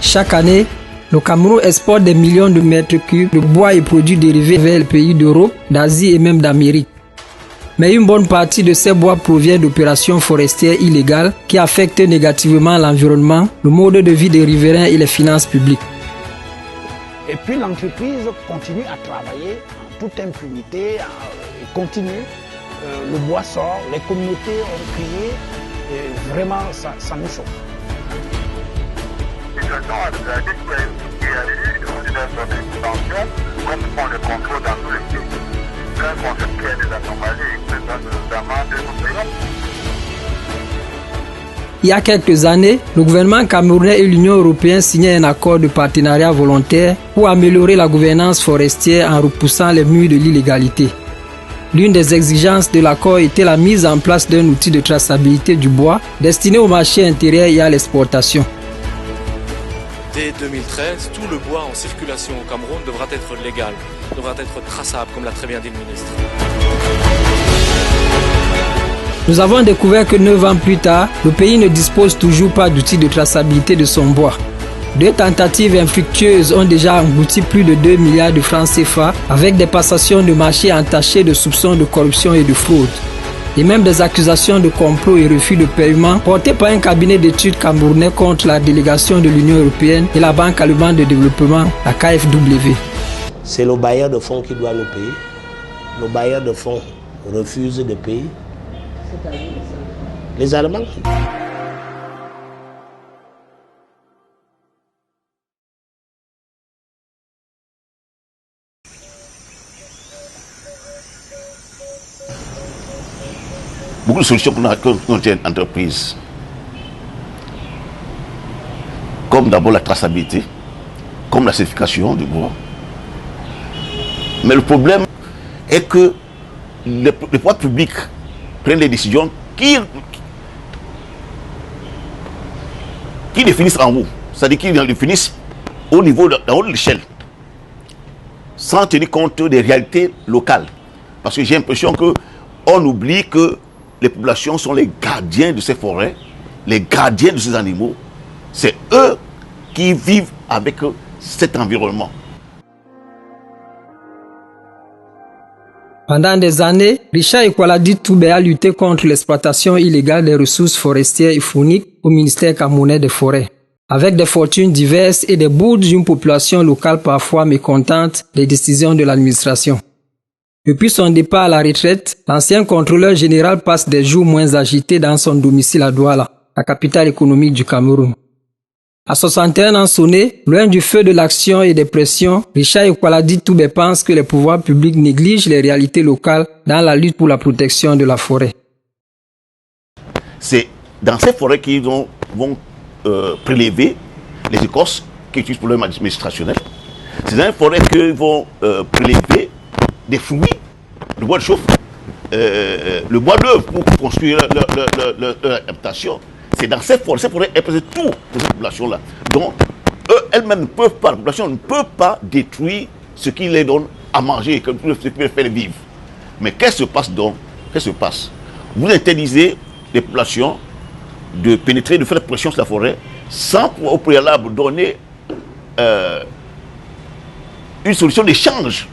Chaque année, le Cameroun exporte des millions de mètres cubes de bois et produits dérivés vers les pays d'Europe, d'Asie et même d'Amérique. Mais une bonne partie de ces bois provient d'opérations forestières illégales qui affectent négativement l'environnement, le mode de vie des riverains et les finances publiques. Et puis l'entreprise continue à travailler en toute impunité, et continue. Le bois sort, les communautés ont crié, et vraiment ça nous choque. Il y a quelques années, le gouvernement camerounais et l'Union européenne signaient un accord de partenariat volontaire pour améliorer la gouvernance forestière en repoussant les murs de l'illégalité. L'une des exigences de l'accord était la mise en place d'un outil de traçabilité du bois destiné au marché intérieur et à l'exportation. Dès 2013, tout le bois en circulation au Cameroun devra être légal, devra être traçable, comme l'a très bien dit le ministre. Nous avons découvert que 9 ans plus tard, le pays ne dispose toujours pas d'outils de traçabilité de son bois. 2 tentatives infructueuses ont déjà englouti plus de 2 milliards de francs CFA avec des passations de marché entachées de soupçons de corruption et de fraude. Et même des accusations de complot et refus de paiement portées par un cabinet d'études camerounais contre la délégation de l'Union européenne et la Banque allemande de développement, la KfW. C'est le bailleur de fonds qui doit nous payer. Le bailleur de fonds refuse de payer. Les Allemands. Beaucoup de solutions qu'on tient en entreprise, comme d'abord la traçabilité, comme la certification du bois. Mais le problème est que les pouvoirs publics prennent des décisions qui définissent en haut, c'est-à-dire qu'ils définissent au niveau de l'échelle, sans tenir compte des réalités locales. Parce que j'ai l'impression qu'on oublie que les populations sont les gardiens de ces forêts, les gardiens de ces animaux. C'est eux qui vivent avec cet environnement. Pendant des années, Richard Equaladi Toubé a lutté contre l'exploitation illégale des ressources forestières et fauniques au ministère camerounais des Forêts, avec des fortunes diverses et des boudes d'une population locale parfois mécontente des décisions de l'administration. Depuis son départ à la retraite, l'ancien contrôleur général passe des jours moins agités dans son domicile à Douala, la capitale économique du Cameroun. À 61 ans sonnés, loin du feu de l'action et des pressions, Richard Equaladi Toubé pense que les pouvoirs publics négligent les réalités locales dans la lutte pour la protection de la forêt. C'est dans ces forêts qu'ils vont prélever les écorces qu'ils utilisent pour leur administrationnel. C'est dans les forêts qu'ils vont prélever des fruits, le bois de chauffe, le bois d'œuvre pour construire leur habitation. C'est dans ces forêts représente tout pour cette population-là. Donc, elles-mêmes ne peuvent pas, la population ne peut pas détruire ce qui les donne à manger, ce qui les fait vivre. Mais qu'est-ce qui se passe donc? Qu'est-ce qui se passe? Vous interdisez les populations de pénétrer, de faire pression sur la forêt, sans au préalable donner une solution d'échange.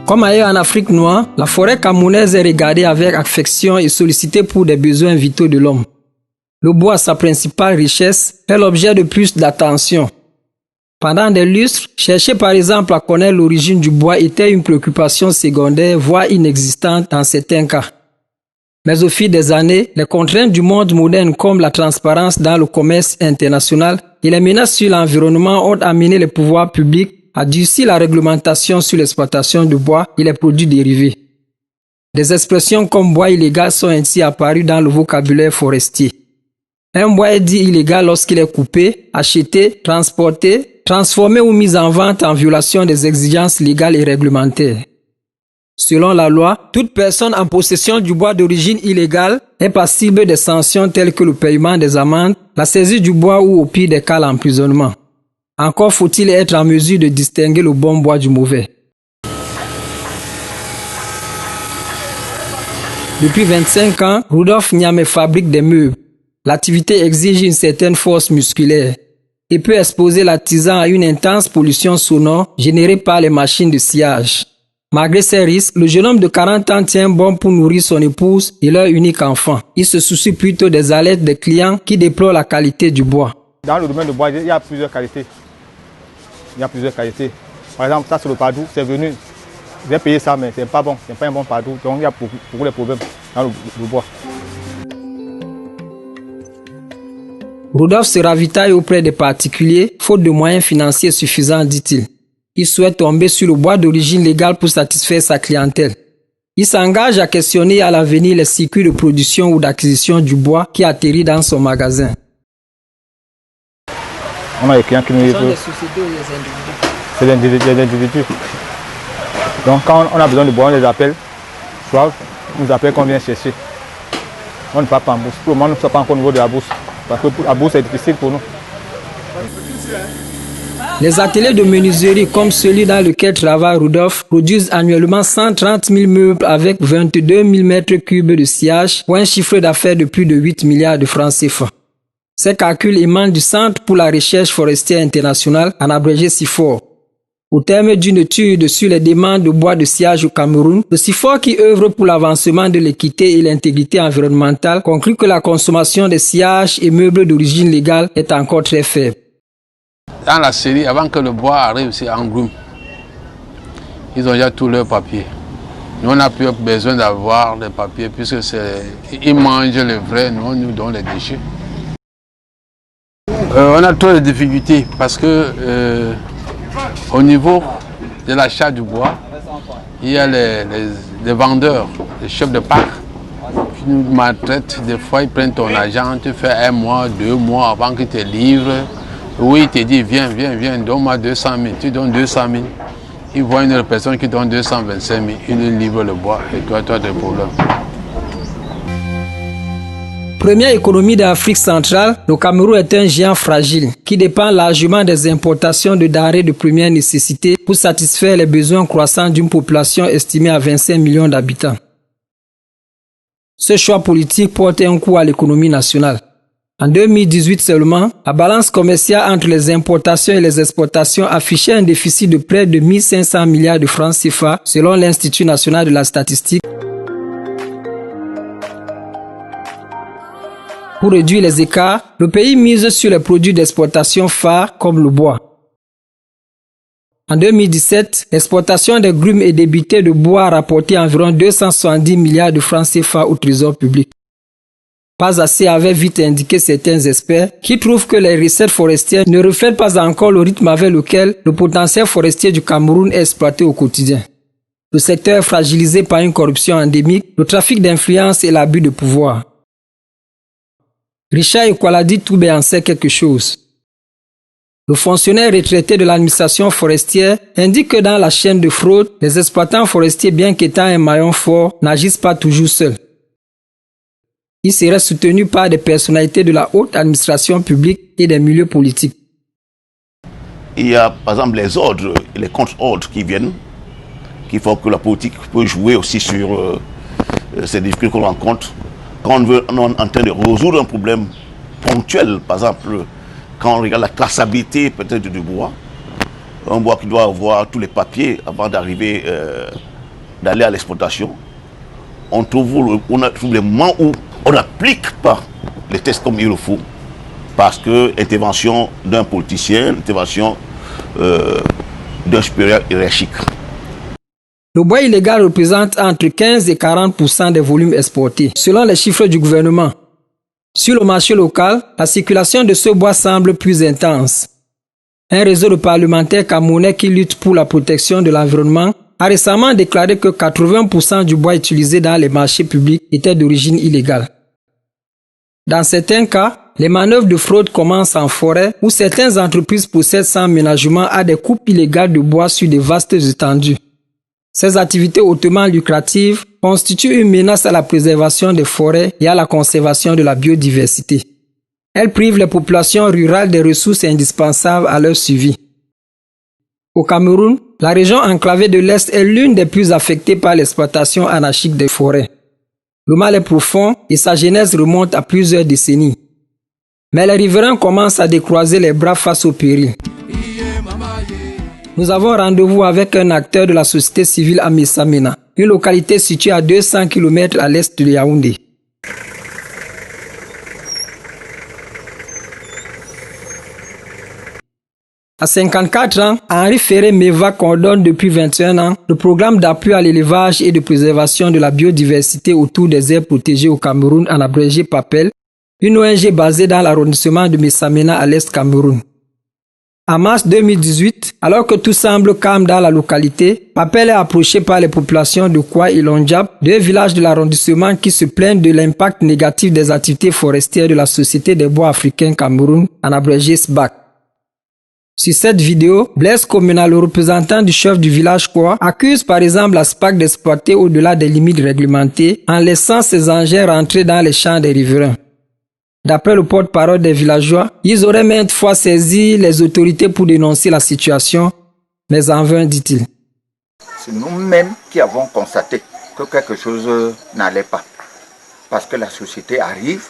Comme ailleurs en Afrique noire, la forêt camerounaise est regardée avec affection et sollicitée pour des besoins vitaux de l'homme. Le bois, sa principale richesse, est l'objet de plus d'attention. Pendant des lustres, chercher par exemple à connaître l'origine du bois était une préoccupation secondaire, voire inexistante dans certains cas. Mais au fil des années, les contraintes du monde moderne comme la transparence dans le commerce international et les menaces sur l'environnement ont amené les pouvoirs publics à durcir la réglementation sur l'exploitation du bois et les produits dérivés. Des expressions comme bois illégal sont ainsi apparues dans le vocabulaire forestier. Un bois est dit illégal lorsqu'il est coupé, acheté, transporté, transformé ou mis en vente en violation des exigences légales et réglementaires. Selon la loi, toute personne en possession du bois d'origine illégale est passible des sanctions telles que le paiement des amendes, la saisie du bois ou au pire des cas l'emprisonnement. Encore faut-il être en mesure de distinguer le bon bois du mauvais. Depuis 25 ans, Rudolf Niamé fabrique des meubles. L'activité exige une certaine force musculaire et peut exposer l'artisan à une intense pollution sonore générée par les machines de sciage. Malgré ces risques, le jeune homme de 40 ans tient bon pour nourrir son épouse et leur unique enfant. Il se soucie plutôt des alertes des clients qui déplorent la qualité du bois. Dans le domaine du bois, il y a plusieurs qualités. Par exemple, ça c'est le padou, c'est venu. J'ai payé ça, mais c'est pas bon, c'est pas un bon padou. Donc il y a beaucoup de problèmes dans le bois. Rodolphe se ravitaille auprès des particuliers, faute de moyens financiers suffisants, dit-il. Il souhaite tomber sur le bois d'origine légale pour satisfaire sa clientèle. Il s'engage à questionner à l'avenir les circuits de production ou d'acquisition du bois qui atterrit dans son magasin. On a des clients qui nous disent que c'est des individus. Donc quand on a besoin de bois, on les appelle. Soit on nous appelle qu'on vient chercher. On ne va pas en bourse. Pour le moment, on ne soit pas encore au niveau de la bourse. Parce que la bourse est difficile pour nous. Les ateliers de menuiserie comme celui dans lequel travaille Rodolphe produisent annuellement 130 000 meubles avec 22 000 mètres cubes de sciage pour un chiffre d'affaires de plus de 8 milliards de francs CFA. Ces calculs émanent du Centre pour la recherche forestière internationale, en abrégé CIFOR. Au terme d'une étude sur les demandes de bois de sciage au Cameroun, le CIFOR, qui œuvre pour l'avancement de l'équité et l'intégrité environnementale, conclut que la consommation de sciage et meubles d'origine légale est encore très faible. Dans la série, avant que le bois arrive ici en Groom, ils ont déjà tous leurs papiers. Nous, on n'a plus besoin d'avoir les papiers puisque ils mangent les vrais, nous, on nous donne les déchets. On a trop de difficultés parce que au niveau de l'achat du bois, il y a les vendeurs, les chefs de parc qui nous maltraitent. Des fois, ils prennent ton argent, tu fais 1 mois, 2 mois avant qu'ils te livrent. Oui, il te dit, viens, donne-moi 200 000. Tu donnes 200 000. Ils voient une personne qui donne 225 000. Ils lui livrent le bois et toi, tu as des problèmes. Première économie d'Afrique centrale, le Cameroun est un géant fragile qui dépend largement des importations de denrées de première nécessité pour satisfaire les besoins croissants d'une population estimée à 25 millions d'habitants. Ce choix politique porte un coup à l'économie nationale. En 2018 seulement, la balance commerciale entre les importations et les exportations affichait un déficit de près de 1 500 milliards de francs CFA selon l'Institut national de la statistique. Pour réduire les écarts, le pays mise sur les produits d'exportation phares comme le bois. En 2017, l'exportation des grumes et des bitets de bois a rapporté environ 270 milliards de francs CFA au trésor public. Pas assez avait vite indiqué certains experts qui trouvent que les recettes forestières ne reflètent pas encore le rythme avec lequel le potentiel forestier du Cameroun est exploité au quotidien. Le secteur est fragilisé par une corruption endémique, le trafic d'influence et l'abus de pouvoir. Richard Equaladi Toubé en sait quelque chose. Le fonctionnaire retraité de l'administration forestière indique que dans la chaîne de fraude, les exploitants forestiers, bien qu'étant un maillon fort, n'agissent pas toujours seuls. Ils seraient soutenus par des personnalités de la haute administration publique et des milieux politiques. Il y a par exemple les ordres et les contre-ordres qui viennent, qui font que la politique peut jouer aussi sur ces difficultés qu'on rencontre. Quand on est en train de résoudre un problème ponctuel, par exemple, quand on regarde la traçabilité peut-être du bois, un bois qui doit avoir tous les papiers avant d'arriver, d'aller à l'exploitation, on trouve les moments où on n'applique pas les tests comme il le faut, parce que intervention d'un politicien, intervention d'un supérieur hiérarchique. Le bois illégal représente entre 15 et 40% des volumes exportés, selon les chiffres du gouvernement. Sur le marché local, la circulation de ce bois semble plus intense. Un réseau de parlementaires camerounais qui luttent pour la protection de l'environnement a récemment déclaré que 80% du bois utilisé dans les marchés publics était d'origine illégale. Dans certains cas, les manœuvres de fraude commencent en forêt où certaines entreprises procèdent sans ménagement à des coupes illégales de bois sur de vastes étendues. Ces activités hautement lucratives constituent une menace à la préservation des forêts et à la conservation de la biodiversité. Elles privent les populations rurales des ressources indispensables à leur survie. Au Cameroun, la région enclavée de l'Est est l'une des plus affectées par l'exploitation anarchique des forêts. Le mal est profond et sa genèse remonte à plusieurs décennies. Mais les riverains commencent à décroiser les bras face au péril. Nous avons rendez-vous avec un acteur de la société civile à Messamena, une localité située à 200 km à l'est de Yaoundé. À 54 ans, Henri Ferré Meva coordonne depuis 21 ans le programme d'appui à l'élevage et de préservation de la biodiversité autour des aires protégées au Cameroun, en abrégé PAPEL, une ONG basée dans l'arrondissement de Messamena à l'est Cameroun. En mars 2018, alors que tout semble calme dans la localité, PAPEL est approché par les populations de Kwa et Londiab, deux villages de l'arrondissement qui se plaignent de l'impact négatif des activités forestières de la Société des bois africains Cameroun, en abrégé SBAC. Sur cette vidéo, Blaise Communal, le représentant du chef du village Kwa, accuse par exemple la SPAC d'exploiter au-delà des limites réglementées en laissant ses engins rentrer dans les champs des riverains. D'après le porte-parole des villageois, ils auraient maintes fois saisi les autorités pour dénoncer la situation, mais en vain, dit-il. C'est nous-mêmes qui avons constaté que quelque chose n'allait pas. Parce que la société arrive,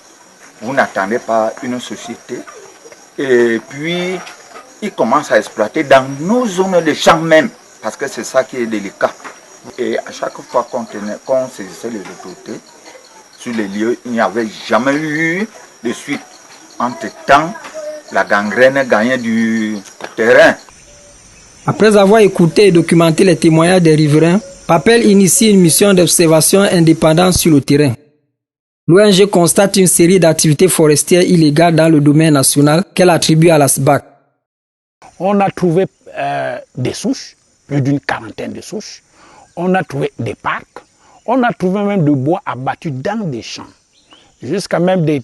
vous n'attendez pas une société, et puis ils commencent à exploiter dans nos zones de champs même, parce que c'est ça qui est délicat. Et à chaque fois qu'on saisissait les autorités, sur les lieux, il n'y avait jamais eu de suite. Entre-temps, la gangrène gagnait du terrain. Après avoir écouté et documenté les témoignages des riverains, PAPEL initie une mission d'observation indépendante sur le terrain. L'ONG constate une série d'activités forestières illégales dans le domaine national qu'elle attribue à la SBAC. On a trouvé des souches, plus d'une quarantaine de souches. On a trouvé des parcs. On a trouvé même du bois abattu dans des champs. Jusqu'à même des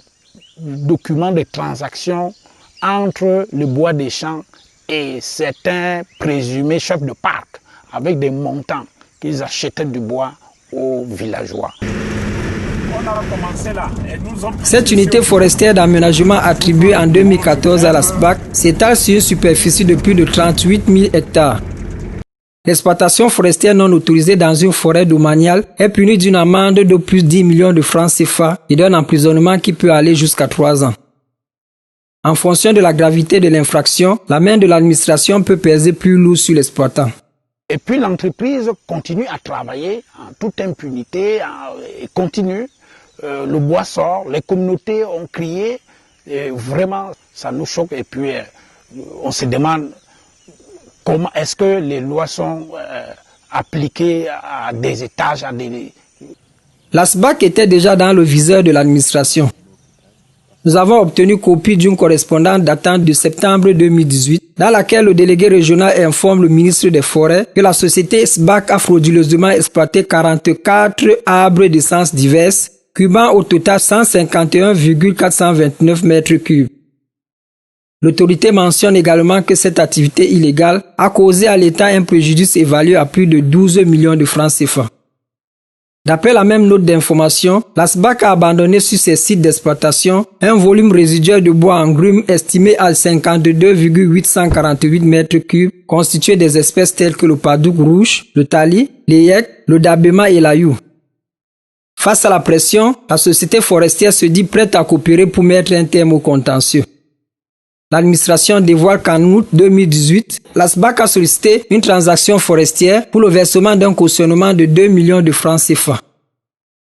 documents de transactions entre le bois des champs et certains présumés chefs de parc, avec des montants qu'ils achetaient du bois aux villageois. Cette unité forestière d'aménagement attribuée en 2014 à la SBAC s'étale sur une superficie de plus de 38 000 hectares. L'exploitation forestière non autorisée dans une forêt domaniale est punie d'une amende de plus de 10 millions de francs CFA et d'un emprisonnement qui peut aller jusqu'à 3 ans. En fonction de la gravité de l'infraction, la main de l'administration peut peser plus lourd sur l'exploitant. Et puis l'entreprise continue à travailler en toute impunité, et continue. Le bois sort, les communautés ont crié, et vraiment ça nous choque. Et puis on se demande comment est-ce que les lois sont appliquées à des étages, à des... La SBAC était déjà dans le viseur de l'administration. Nous avons obtenu copie d'une correspondance datant de septembre 2018, dans laquelle le délégué régional informe le ministre des Forêts que la société SBAC a frauduleusement exploité 44 arbres d'essence diverses, cubant au total 151,429 mètres cubes. L'autorité mentionne également que cette activité illégale a causé à l'État un préjudice évalué à plus de 12 millions de francs CFA. D'après la même note d'information, la SBAC a abandonné sur ses sites d'exploitation un volume résiduel de bois en grume estimé à 52,848 mètres cubes, constitué des espèces telles que le padouk rouge, le tali, l'eyek, le dabema et l'aïou. Face à la pression, la société forestière se dit prête à coopérer pour mettre un terme au contentieux. L'administration dévoile qu'en août 2018, la SBAC a sollicité une transaction forestière pour le versement d'un cautionnement de 2 millions de francs CFA.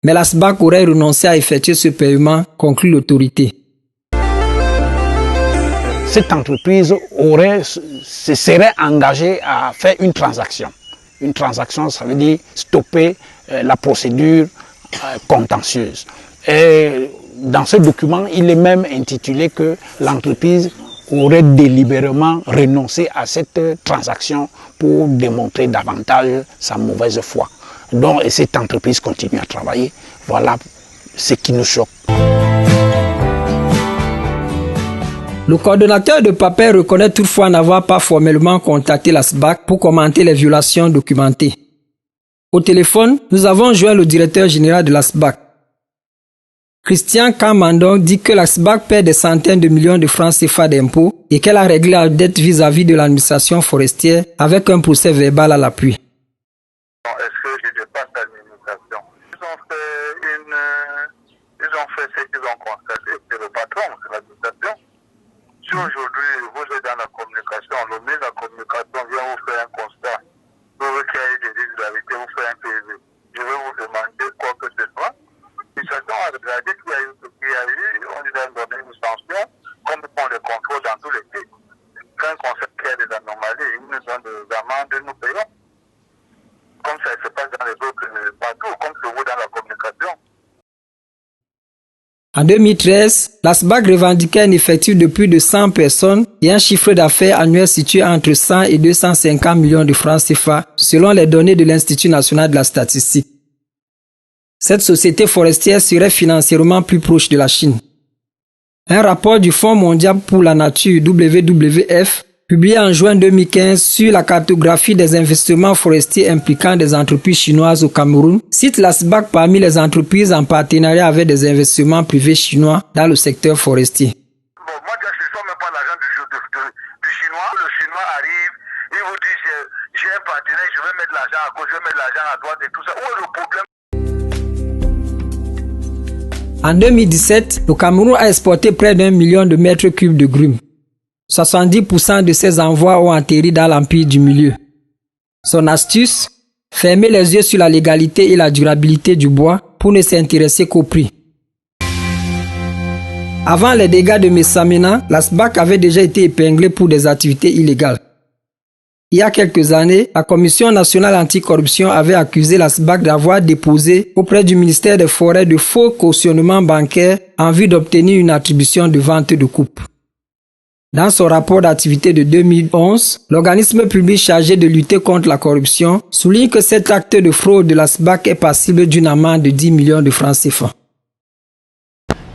Mais la SBAC aurait renoncé à effectuer ce paiement, conclut l'autorité. Cette entreprise se serait engagée à faire une transaction. Une transaction, ça veut dire stopper la procédure contentieuse. Et dans ce document, il est même intitulé que l'entreprise aurait délibérément renoncé à cette transaction pour démontrer davantage sa mauvaise foi. Donc, et cette entreprise continue à travailler. Voilà ce qui nous choque. Le coordonnateur de PAPEL reconnaît toutefois n'avoir pas formellement contacté la SBAC pour commenter les violations documentées. Au téléphone, nous avons joint le directeur général de la SBAC. Christian Kamandong dit que la SBAC paie des centaines de millions de francs CFA d'impôts et qu'elle a réglé la dette vis-à-vis de l'administration forestière avec un procès verbal à l'appui. Est-ce que je dépasse l'administration? Ils ont fait ce qu'ils ont constaté, c'est le patron, c'est l'administration. aujourd'hui, vous êtes dans la communication, le ministre de la communication vient vous faire un constat. Vous voulez qu'il y ait des irrégularités, vous faites un PV. Je vais vous demander quoi que ce soit. Ils se sont regardés qu'il y a eu ce qu'il y a eu, on lui a donné une sanction, comme on le contrôle dans tous les pays. Quand on sait qu'il y a des anomalies, ils nous donnent des amendes, nous payons. Comme ça se passe dans les autres partout, comme c'est vous dans la communication. En 2013, la SBAC revendiquait un effectif de plus de 100 personnes et un chiffre d'affaires annuel situé entre 100 et 250 millions de francs CFA, selon les données de l'Institut national de la statistique. Cette société forestière serait financièrement plus proche de la Chine. Un rapport du Fonds mondial pour la nature WWF, publié en juin 2015 sur la cartographie des investissements forestiers impliquant des entreprises chinoises au Cameroun, cite la SBAC parmi les entreprises en partenariat avec des investissements privés chinois dans le secteur forestier. Bon, moi, je ne sors même pas l'argent du Chinois. Le Chinois arrive, il vous dit j'ai un partenaire, je vais mettre l'argent à gauche, je vais mettre l'argent à droite et tout ça. Où est le problème? En 2017, le Cameroun a exporté près d'1 million de mètres cubes de grumes. 70% de ces envois ont atterri dans l'empire du milieu. Son astuce, fermer les yeux sur la légalité et la durabilité du bois pour ne s'intéresser qu'au prix. Avant les dégâts de Messamena, la SBAC avait déjà été épinglée pour des activités illégales. Il y a quelques années, la Commission nationale anticorruption avait accusé la SBAC d'avoir déposé auprès du ministère des Forêts de faux cautionnements bancaires en vue d'obtenir une attribution de vente de coupe. Dans son rapport d'activité de 2011, l'organisme public chargé de lutter contre la corruption souligne que cet acte de fraude de la SBAC est passible d'une amende de 10 millions de francs CFA.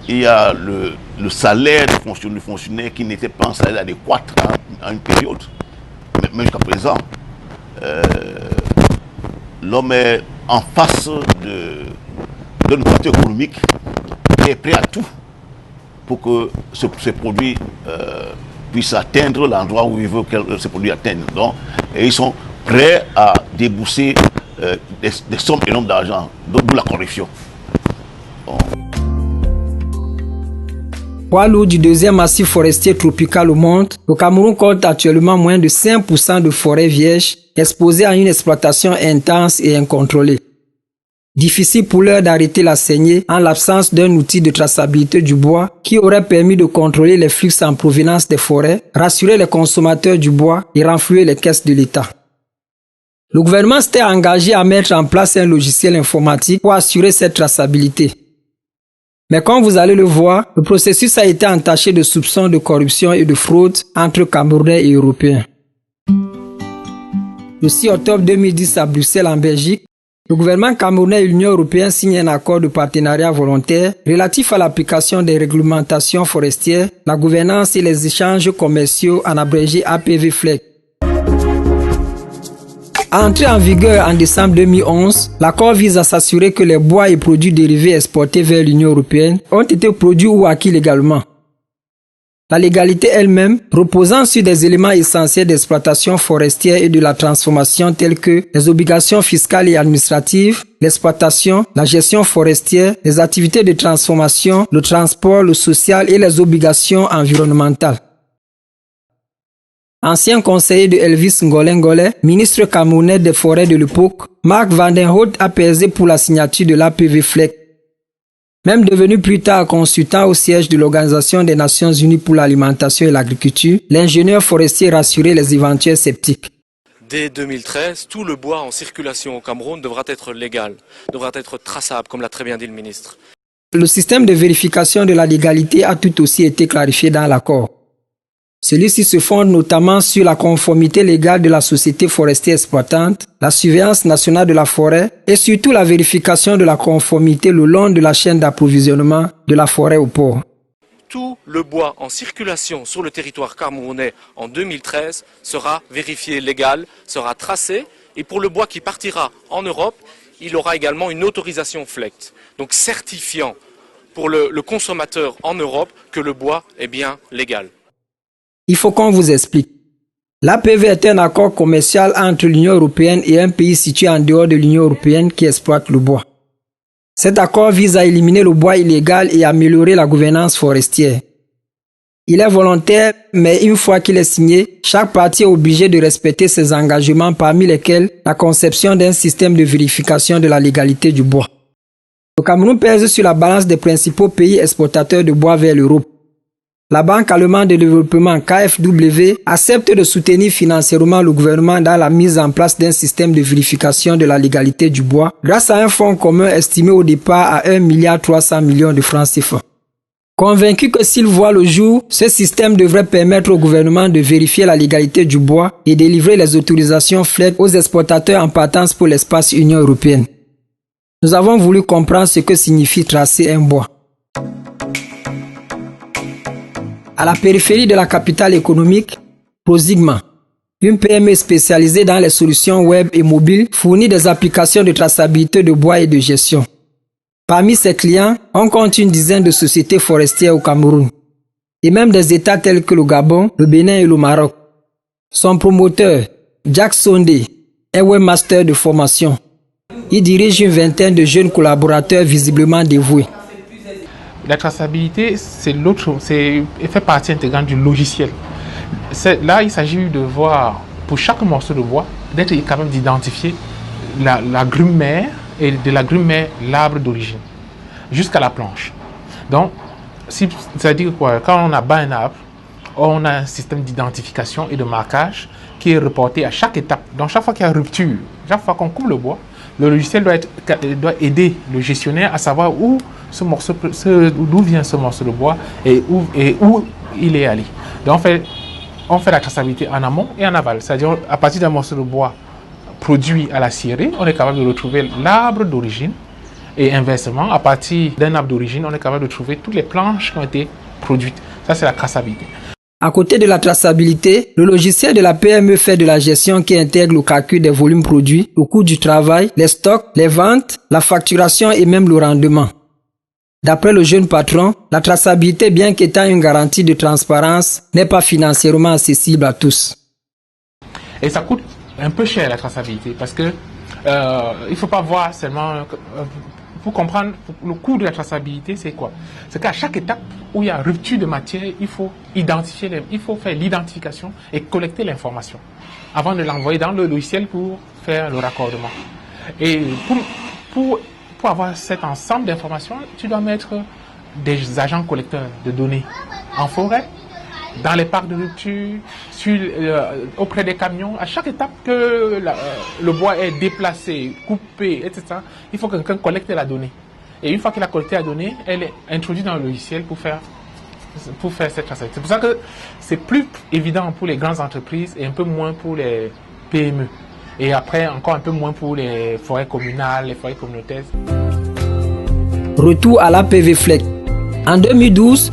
Il y a le salaire du fonctionnaire qui n'était pas un salaire adéquat à une période. Même jusqu'à présent, l'homme est en face d'un facteur économique qui est prêt à tout pour que ce produit puisse atteindre l'endroit où il veut que ce produit atteigne. Donc, et ils sont prêts à débourser des sommes énormes d'argent, d'où la corruption. Bon. Poids lourd du deuxième massif forestier tropical au monde, le Cameroun compte actuellement moins de 5% de forêts vierges exposées à une exploitation intense et incontrôlée. Difficile pour l'heure d'arrêter la saignée en l'absence d'un outil de traçabilité du bois qui aurait permis de contrôler les flux en provenance des forêts, rassurer les consommateurs du bois et renflouer les caisses de l'État. Le gouvernement s'était engagé à mettre en place un logiciel informatique pour assurer cette traçabilité. Mais comme vous allez le voir, le processus a été entaché de soupçons de corruption et de fraude entre Camerounais et Européens. Le 6 octobre 2010 à Bruxelles en Belgique, le gouvernement camerounais et l'Union européenne signent un accord de partenariat volontaire relatif à l'application des réglementations forestières, la gouvernance et les échanges commerciaux en abrégé APV-FLEC. Entré en vigueur en décembre 2011, l'accord vise à s'assurer que les bois et produits dérivés exportés vers l'Union européenne ont été produits ou acquis légalement. La légalité elle-même, reposant sur des éléments essentiels d'exploitation forestière et de la transformation tels que les obligations fiscales et administratives, l'exploitation, la gestion forestière, les activités de transformation, le transport, le social et les obligations environnementales. Ancien conseiller de Elvis Ngolé, ministre camerounais des forêts de l'époque, Mark Vandenhout a pesé pour la signature de l'APV-FLEC. Même devenu plus tard consultant au siège de l'Organisation des Nations Unies pour l'alimentation et l'agriculture, l'ingénieur forestier rassurait les éventuels sceptiques. Dès 2013, tout le bois en circulation au Cameroun devra être légal, devra être traçable, comme l'a très bien dit le ministre. Le système de vérification de la légalité a tout aussi été clarifié dans l'accord. Celui-ci se fonde notamment sur la conformité légale de la société forestière exploitante, la surveillance nationale de la forêt et surtout la vérification de la conformité le long de la chaîne d'approvisionnement de la forêt au port. Tout le bois en circulation sur le territoire camerounais en 2013 sera vérifié légal, sera tracé, et pour le bois qui partira en Europe, il aura également une autorisation FLEC, donc certifiant pour le consommateur en Europe que le bois est bien légal. Il faut qu'on vous explique. L'APV est un accord commercial entre l'Union européenne et un pays situé en dehors de l'Union européenne qui exploite le bois. Cet accord vise à éliminer le bois illégal et à améliorer la gouvernance forestière. Il est volontaire, mais une fois qu'il est signé, chaque partie est obligée de respecter ses engagements, parmi lesquels la conception d'un système de vérification de la légalité du bois. Le Cameroun pèse sur la balance des principaux pays exportateurs de bois vers l'Europe. La Banque allemande de développement KfW accepte de soutenir financièrement le gouvernement dans la mise en place d'un système de vérification de la légalité du bois grâce à un fonds commun estimé au départ à 1,3 milliard de francs CFA. Convaincu que s'il voit le jour, ce système devrait permettre au gouvernement de vérifier la légalité du bois et délivrer les autorisations FLEGT aux exportateurs en partance pour l'espace Union européenne. Nous avons voulu comprendre ce que signifie tracer un bois. À la périphérie de la capitale économique, Prosigma, une PME spécialisée dans les solutions web et mobiles, fournit des applications de traçabilité de bois et de gestion. Parmi ses clients, on compte une dizaine de sociétés forestières au Cameroun, et même des États tels que le Gabon, le Bénin et le Maroc. Son promoteur, Jack Sondé, est webmaster de formation. Il dirige une vingtaine de jeunes collaborateurs visiblement dévoués. La traçabilité, fait partie intégrante du logiciel. Là, il s'agit de voir, pour chaque morceau de bois, d'être capable d'identifier la grume mère et de la grume mère l'arbre d'origine, jusqu'à la planche. Donc, ça veut dire quoi? Quand on abat un arbre, on a un système d'identification et de marquage qui est reporté à chaque étape. Donc, chaque fois qu'il y a rupture, chaque fois qu'on coupe le bois, le logiciel doit aider le gestionnaire à savoir d'où vient ce morceau de bois et où il est allé. Donc on fait la traçabilité en amont et en aval. C'est-à-dire à partir d'un morceau de bois produit à la scierie, on est capable de retrouver l'arbre d'origine et inversement, à partir d'un arbre d'origine, on est capable de trouver toutes les planches qui ont été produites. Ça, c'est la traçabilité. À côté de la traçabilité, le logiciel de la PME fait de la gestion qui intègre le calcul des volumes produits, le coût du travail, les stocks, les ventes, la facturation et même le rendement. D'après le jeune patron, la traçabilité, bien qu'étant une garantie de transparence, n'est pas financièrement accessible à tous. Et ça coûte un peu cher la traçabilité parce que il faut pas voir seulement... Pour comprendre le coût de la traçabilité, c'est quoi? C'est qu'à chaque étape où il y a rupture de matière, il faut faire l'identification et collecter l'information avant de l'envoyer dans le logiciel pour faire le raccordement. Et pour avoir cet ensemble d'informations, tu dois mettre des agents collecteurs de données en forêt, dans les parcs de rupture, auprès des camions. À chaque étape que le bois est déplacé, coupé, etc., il faut que quelqu'un collecte la donnée. Et une fois qu'il a collecté la donnée, elle est introduite dans le logiciel pour faire cette traçabilité. C'est pour ça que c'est plus évident pour les grandes entreprises et un peu moins pour les PME. Et après, encore un peu moins pour les forêts communales, les forêts communautaires. Retour à l'APV FLEGT. En 2012,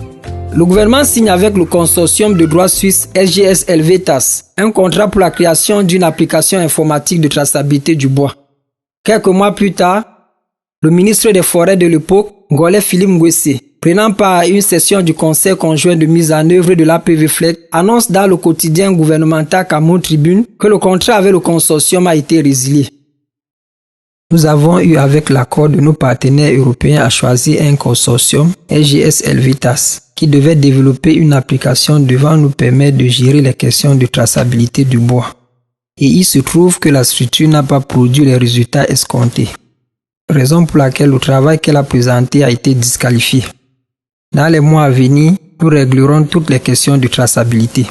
le gouvernement signe avec le consortium de droit suisse SGS Helvetas un contrat pour la création d'une application informatique de traçabilité du bois. Quelques mois plus tard, le ministre des Forêts de l'époque, Ngolé Philippe Ngwese, prenant part à une session du conseil conjoint de mise en œuvre de l'APV FLEGT, annonce dans le quotidien gouvernemental Cameroun Tribune que le contrat avec le consortium a été résilié. Nous avons eu, avec l'accord de nos partenaires européens, à choisir un consortium, SGS Helvetas, qui devait développer une application devant nous permettre de gérer les questions de traçabilité du bois. Et il se trouve que la structure n'a pas produit les résultats escomptés. Raison pour laquelle le travail qu'elle a présenté a été disqualifié. Dans les mois à venir, nous réglerons toutes les questions de traçabilité.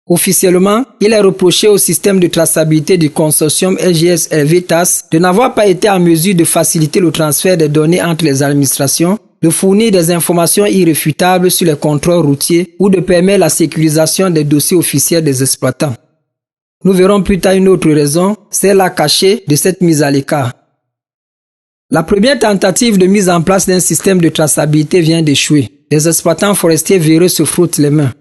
Officiellement, il est reproché au système de traçabilité du consortium SGS Helvetas de n'avoir pas été en mesure de faciliter le transfert des données entre les administrations, de fournir des informations irréfutables sur les contrôles routiers ou de permettre la sécurisation des dossiers officiels des exploitants. Nous verrons plus tard une autre raison, celle-là cachée de cette mise à l'écart. La première tentative de mise en place d'un système de traçabilité vient d'échouer. Les exploitants forestiers véreux se frottent les mains.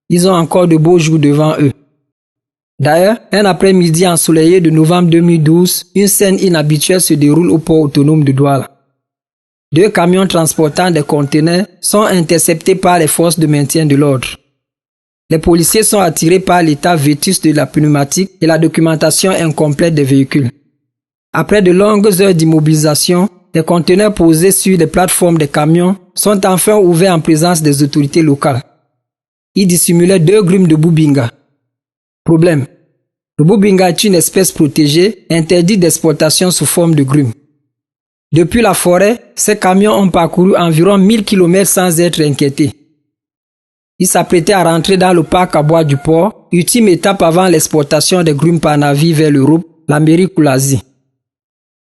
Ils ont encore de beaux jours devant eux. D'ailleurs, un après-midi ensoleillé de novembre 2012, une scène inhabituelle se déroule au port autonome de Douala. 2 camions transportant des conteneurs sont interceptés par les forces de maintien de l'ordre. Les policiers sont attirés par l'état vétuste de la pneumatique et la documentation incomplète des véhicules. Après de longues heures d'immobilisation, les conteneurs posés sur les plateformes des camions sont enfin ouverts en présence des autorités locales. y dissimulait 2 grumes de boubinga. Problème. Le boubinga est une espèce protégée, interdite d'exportation sous forme de grumes. Depuis la forêt, ces camions ont parcouru environ 1000 km sans être inquiétés. Ils s'apprêtaient à rentrer dans le parc à bois du port, ultime étape avant l'exportation des grumes par navire vers l'Europe, l'Amérique ou l'Asie.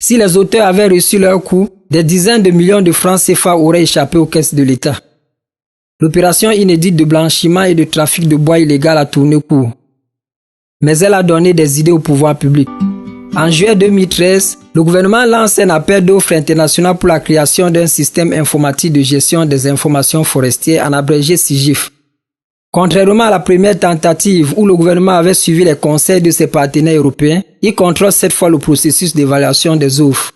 Si les auteurs avaient reçu leur coup, des dizaines de millions de francs CFA auraient échappé aux caisses de l'État. L'opération inédite de blanchiment et de trafic de bois illégal a tourné court. Mais elle a donné des idées au pouvoir public. En juillet 2013, le gouvernement lance un appel d'offres international pour la création d'un système informatique de gestion des informations forestières, en abrégé SIGIF. Contrairement à la première tentative où le gouvernement avait suivi les conseils de ses partenaires européens, il contrôle cette fois le processus d'évaluation des offres.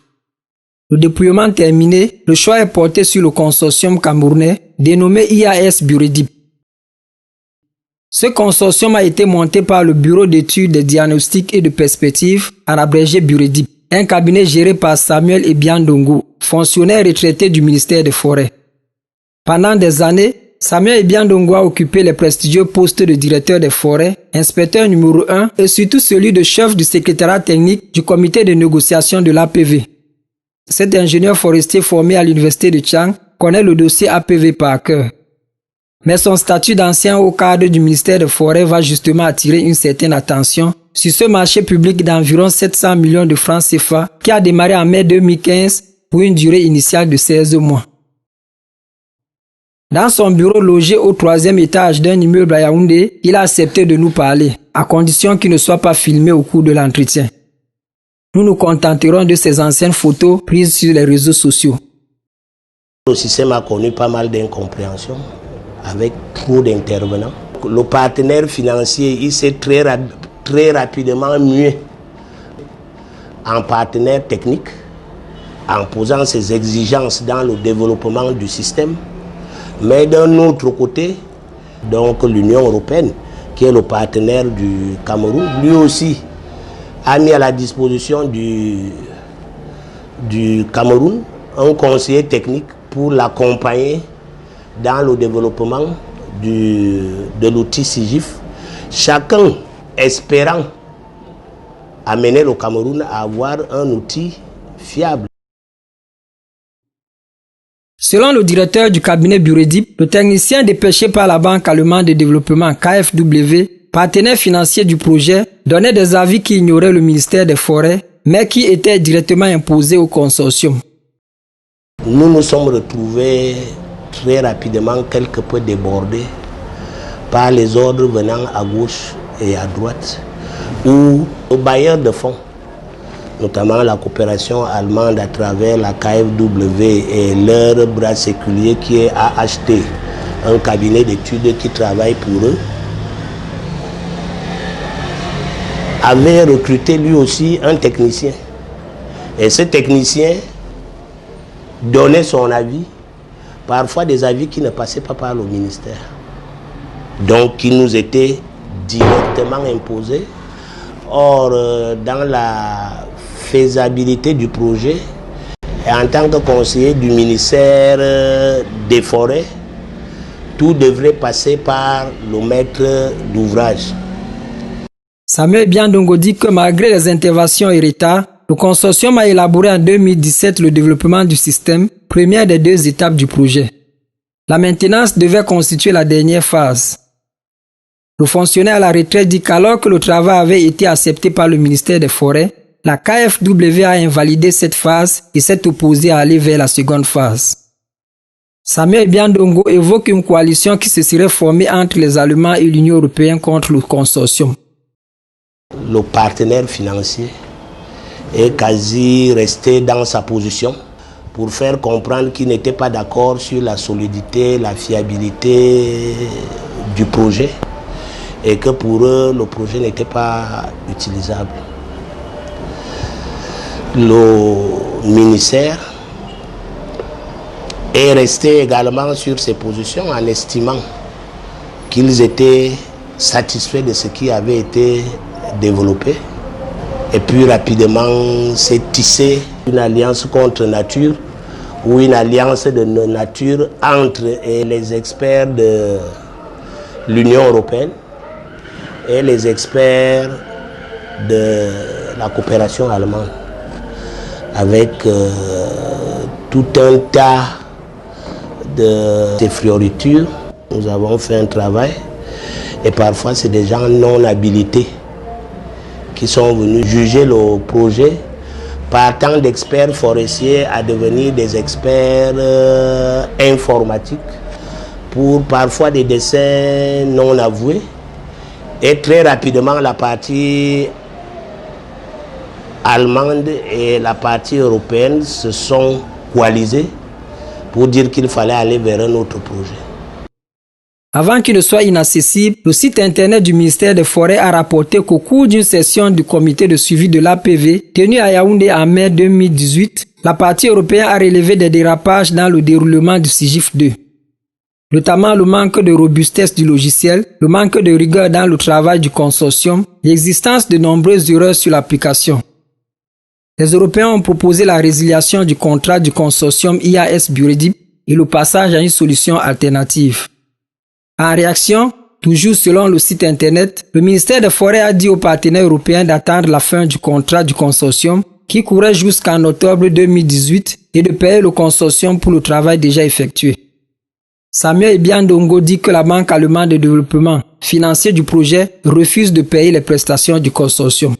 Le déploiement terminé, le choix est porté sur le consortium camerounais dénommé IAS Buredip. Ce consortium a été monté par le Bureau d'études, de diagnostics et de perspectives, en abrégé Buredip, un cabinet géré par Samuel Ebiandongo, fonctionnaire retraité du ministère des Forêts. Pendant des années, Samuel Ebiandongo a occupé les prestigieux postes de directeur des forêts, inspecteur numéro 1 et surtout celui de chef du secrétariat technique du comité de négociation de l'APV. Cet ingénieur forestier formé à l'université de Tchang connaît le dossier APV par cœur. Mais son statut d'ancien haut cadre du ministère des Forêts va justement attirer une certaine attention sur ce marché public d'environ 700 millions de francs CFA qui a démarré en mai 2015 pour une durée initiale de 16 mois. Dans son bureau logé au 3e étage d'un immeuble à Yaoundé, il a accepté de nous parler, à condition qu'il ne soit pas filmé au cours de l'entretien. Nous nous contenterons de ces anciennes photos prises sur les réseaux sociaux. Le système a connu pas mal d'incompréhension, avec trop d'intervenants. Le partenaire financier, il s'est très rapidement mué en partenaire technique, en posant ses exigences dans le développement du système. Mais d'un autre côté, donc l'Union européenne, qui est le partenaire du Cameroun, lui aussi a mis à la disposition du Cameroun un conseiller technique pour l'accompagner dans le développement de l'outil SIGIF, chacun espérant amener le Cameroun à avoir un outil fiable. Selon le directeur du cabinet Buredip, le technicien dépêché par la Banque allemande de développement KfW, partenaire financier du projet, donnait des avis qui ignoraient le ministère des Forêts, mais qui étaient directement imposés au consortium. Nous nous sommes retrouvés très rapidement quelque peu débordés par les ordres venant à gauche et à droite, où les bailleurs de fonds, notamment la coopération allemande à travers la KfW et leur bras séculier qui est AHT, un cabinet d'études qui travaille pour eux, avait recruté lui aussi un technicien. Et ce technicien donnait son avis, parfois des avis qui ne passaient pas par le ministère. Donc qui nous étaient directement imposés. Or, dans la faisabilité du projet, et en tant que conseiller du ministère des Forêts, tout devrait passer par le maître d'ouvrage. Samuel Ebiandongo dit que malgré les interventions et retards, le consortium a élaboré en 2017 le développement du système, première des 2 étapes du projet. La maintenance devait constituer la dernière phase. Le fonctionnaire à la retraite dit qu'alors que le travail avait été accepté par le ministère des Forêts, la KfW a invalidé cette phase et s'est opposée à aller vers la seconde phase. Samuel Ebiandongo évoque une coalition qui se serait formée entre les Allemands et l'Union européenne contre le consortium. Le partenaire financier est quasi resté dans sa position pour faire comprendre qu'il n'était pas d'accord sur la solidité, la fiabilité du projet et que pour eux, le projet n'était pas utilisable. Le ministère est resté également sur ses positions en estimant qu'ils étaient satisfaits de ce qui avait été développé. Et puis rapidement s'est tissé une alliance contre nature ou une alliance de nature entre les experts l'Union européenne et les experts de la coopération allemande, avec tout un tas de fioritures. Nous avons fait un travail et parfois c'est des gens non habilités qui sont venus juger le projet, partant d'experts forestiers à devenir des experts informatiques pour parfois des dessins non avoués. Et très rapidement, la partie allemande et la partie européenne se sont coalisées pour dire qu'il fallait aller vers un autre projet. Avant qu'il ne soit inaccessible, le site internet du ministère des Forêts a rapporté qu'au cours d'une session du comité de suivi de l'APV tenue à Yaoundé en mai 2018, la partie européenne a relevé des dérapages dans le déroulement du SIGIF 2. Notamment le manque de robustesse du logiciel, le manque de rigueur dans le travail du consortium, l'existence de nombreuses erreurs sur l'application. Les Européens ont proposé la résiliation du contrat du consortium IAS Buredip et le passage à une solution alternative. En réaction, toujours selon le site internet, le ministère des Forêts a dit aux partenaires européens d'attendre la fin du contrat du consortium qui courait jusqu'en octobre 2018 et de payer le consortium pour le travail déjà effectué. Samuel Ebiandongo dit que la Banque allemande de développement, financier du projet, refuse de payer les prestations du consortium.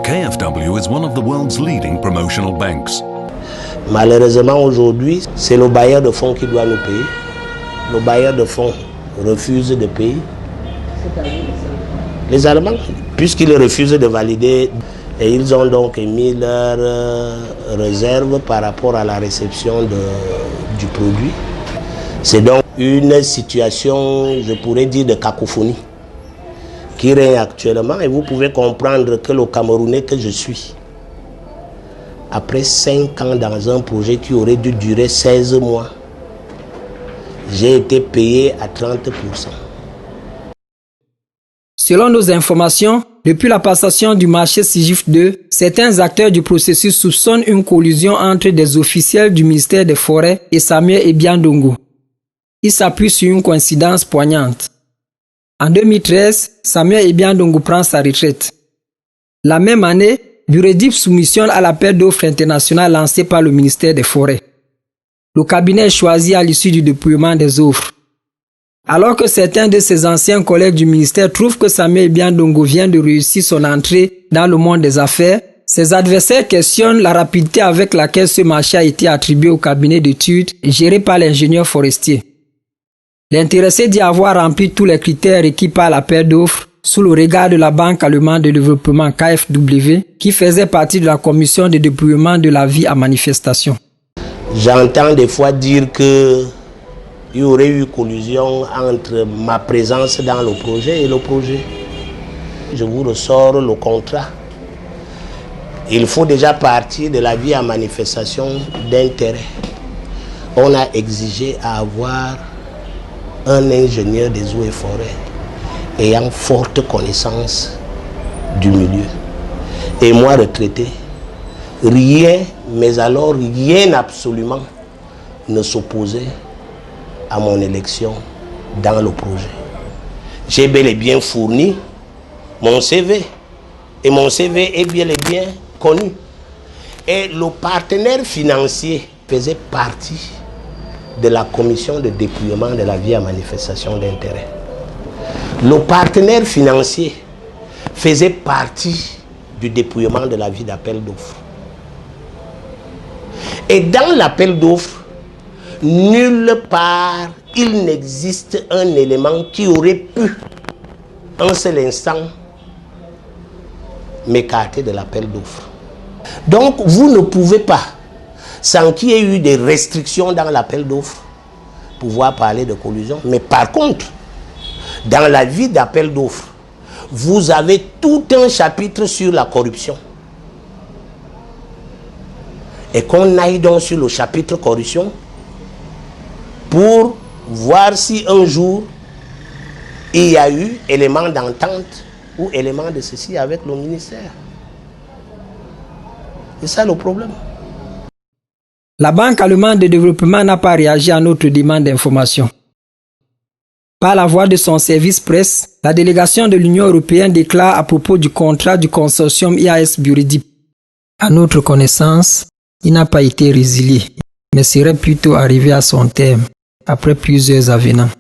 KfW is one of the world's leading promotional banks. Malheureusement aujourd'hui, c'est le bailleur de fonds qui doit nous payer. Le bailleur de fonds refuse de payer. Les Allemands, puisqu'ils refusent de valider, et ils ont donc émis leur réserve par rapport à la réception du produit. C'est donc une situation, je pourrais dire, de cacophonie qui règne actuellement, et vous pouvez comprendre que le Camerounais que je suis, après 5 ans dans un projet qui aurait dû durer 16 mois, j'ai été payé à 30%. Selon nos informations, depuis la passation du marché SIGIF 2, certains acteurs du processus soupçonnent une collusion entre des officiels du ministère des Forêts et Samuel Ebiandongo. Il s'appuie sur une coïncidence poignante. En 2013, Samuel Ebiandongo prend sa retraite. La même année, Buredip soumissionne à l'appel d'offres international lancé par le ministère des Forêts. Le cabinet est choisi à l'issue du dépouillement des offres. Alors que certains de ses anciens collègues du ministère trouvent que Samuel Ebiandongo vient de réussir son entrée dans le monde des affaires, ses adversaires questionnent la rapidité avec laquelle ce marché a été attribué au cabinet d'études géré par l'ingénieur forestier. L'intéressé dit avoir rempli tous les critères requis par l'appel d'offres sous le regard de la Banque allemande de développement KfW, qui faisait partie de la commission de dépouillement de la vie à manifestation. J'entends des fois dire qu'il y aurait eu collusion entre ma présence dans le projet et le projet. Je vous ressors le contrat. Il faut déjà partir de la vie à manifestation d'intérêt. On a exigé à avoir un ingénieur des eaux et forêts ayant forte connaissance du milieu. Et moi, retraité, rien, mais alors rien absolument ne s'opposait à mon élection dans le projet. J'ai bel et bien fourni mon CV. Et mon CV est bel et bien connu. Et le partenaire financier faisait partie de la commission de dépouillement de la vie à manifestation d'intérêt. Le partenaire financier faisait partie du dépouillement de la vie d'appel d'offres. Et dans l'appel d'offres, nulle part il n'existe un élément qui aurait pu, un seul instant, m'écarter de l'appel d'offres. Donc vous ne pouvez pas, sans qu'il y ait eu des restrictions dans l'appel d'offres, pouvoir parler de collusion. Mais par contre, dans la vie d'appel d'offres, vous avez tout un chapitre sur la corruption. Et qu'on aille donc sur le chapitre corruption pour voir si un jour il y a eu élément d'entente ou élément de ceci avec le ministère. C'est ça le problème. La Banque allemande de développement n'a pas réagi à notre demande d'information. Par la voix de son service presse, la délégation de l'Union européenne déclare à propos du contrat du consortium IAS Buridip. À notre connaissance, il n'a pas été résilié, mais serait plutôt arrivé à son terme, après plusieurs avenants.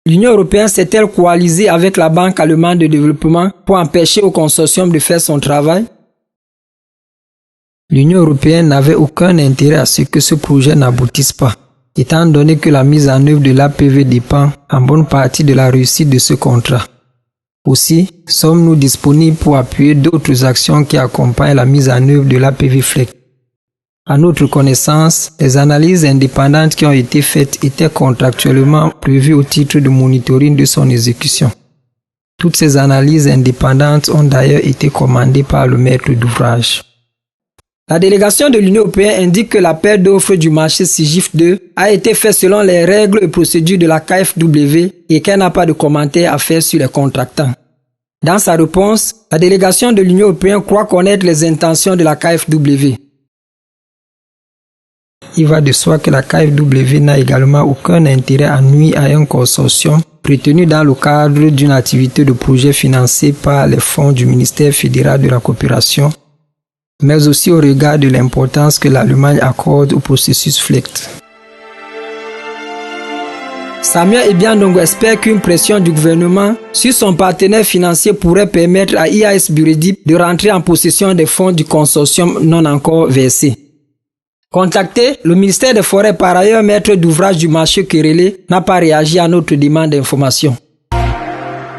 L'Union européenne s'est-elle coalisée avec la Banque allemande de développement pour empêcher au consortium de faire son travail? L'Union européenne n'avait aucun intérêt à ce que ce projet n'aboutisse pas, étant donné que la mise en œuvre de l'APV dépend en bonne partie de la réussite de ce contrat. Aussi, sommes-nous disponibles pour appuyer d'autres actions qui accompagnent la mise en œuvre de l'APV FLEC. À notre connaissance, les analyses indépendantes qui ont été faites étaient contractuellement prévues au titre de monitoring de son exécution. Toutes ces analyses indépendantes ont d'ailleurs été commandées par le maître d'ouvrage. La délégation de l'Union européenne indique que l'appel d'offres du marché SIGIF 2 a été fait selon les règles et procédures de la KfW et qu'elle n'a pas de commentaires à faire sur les contractants. Dans sa réponse, la délégation de l'Union européenne croit connaître les intentions de la KfW. Il va de soi que la KfW n'a également aucun intérêt à nuire à un consortium retenu dans le cadre d'une activité de projet financée par les fonds du ministère fédéral de la coopération, mais aussi au regard de l'importance que l'Allemagne accorde au processus FLECT. Samuel Ebiandongo espère qu'une pression du gouvernement sur son partenaire financier pourrait permettre à IAS Buridip de rentrer en possession des fonds du consortium non encore versés. Contacté, le ministère des Forêts, par ailleurs maître d'ouvrage du marché Kerele, n'a pas réagi à notre demande d'information.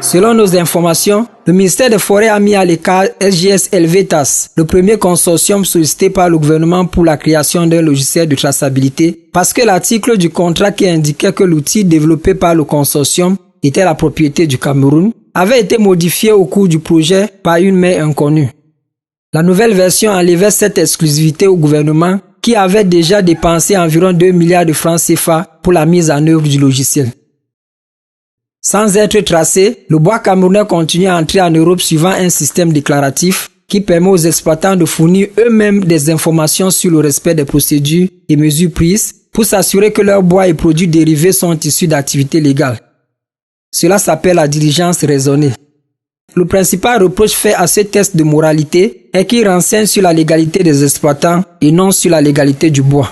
Selon nos informations, le ministère des Forêts a mis à l'écart SGS Helvetas, le premier consortium sollicité par le gouvernement pour la création d'un logiciel de traçabilité, parce que l'article du contrat qui indiquait que l'outil développé par le consortium était la propriété du Cameroun avait été modifié au cours du projet par une main inconnue. La nouvelle version enlevait cette exclusivité au gouvernement qui avait déjà dépensé environ 2 milliards de francs CFA pour la mise en œuvre du logiciel. Sans être tracé, le bois camerounais continue à entrer en Europe suivant un système déclaratif qui permet aux exploitants de fournir eux-mêmes des informations sur le respect des procédures et mesures prises pour s'assurer que leurs bois et produits dérivés sont issus d'activités légales. Cela s'appelle la diligence raisonnée. Le principal reproche fait à ce test de moralité est qu'il renseigne sur la légalité des exploitants et non sur la légalité du bois.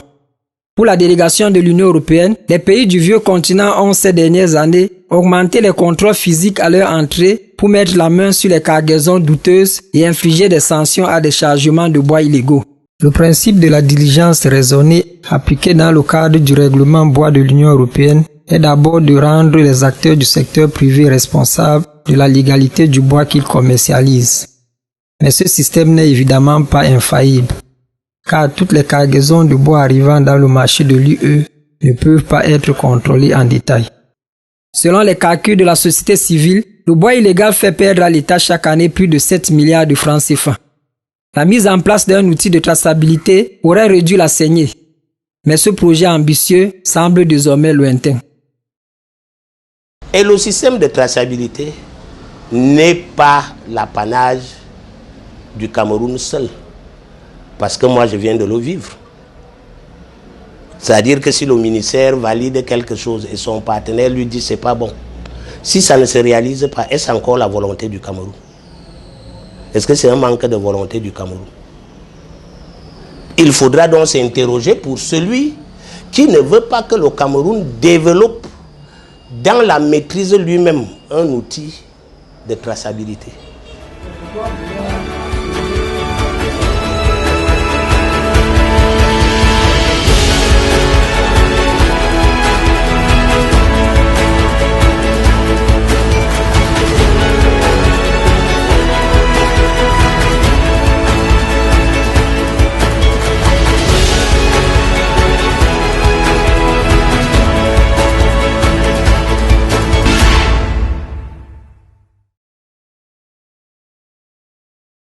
Pour la délégation de l'Union européenne, les pays du vieux continent ont ces dernières années augmenté les contrôles physiques à leur entrée pour mettre la main sur les cargaisons douteuses et infliger des sanctions à des chargements de bois illégaux. Le principe de la diligence raisonnée appliqué dans le cadre du règlement bois de l'Union européenne est d'abord de rendre les acteurs du secteur privé responsables de la légalité du bois qu'ils commercialisent. Mais ce système n'est évidemment pas infaillible, car toutes les cargaisons de bois arrivant dans le marché de l'UE ne peuvent pas être contrôlées en détail. Selon les calculs de la société civile, le bois illégal fait perdre à l'État chaque année plus de 7 milliards de francs CFA. La mise en place d'un outil de traçabilité aurait réduit la saignée, mais ce projet ambitieux semble désormais lointain. Et le système de traçabilité n'est pas l'apanage du Cameroun seul. Parce que moi, je viens de le vivre. C'est-à-dire que si le ministère valide quelque chose et son partenaire lui dit c'est pas bon, si ça ne se réalise pas, est-ce encore la volonté du Cameroun? Est-ce que c'est un manque de volonté du Cameroun? Il faudra donc s'interroger pour celui qui ne veut pas que le Cameroun développe dans la maîtrise lui-même un outil de traçabilité.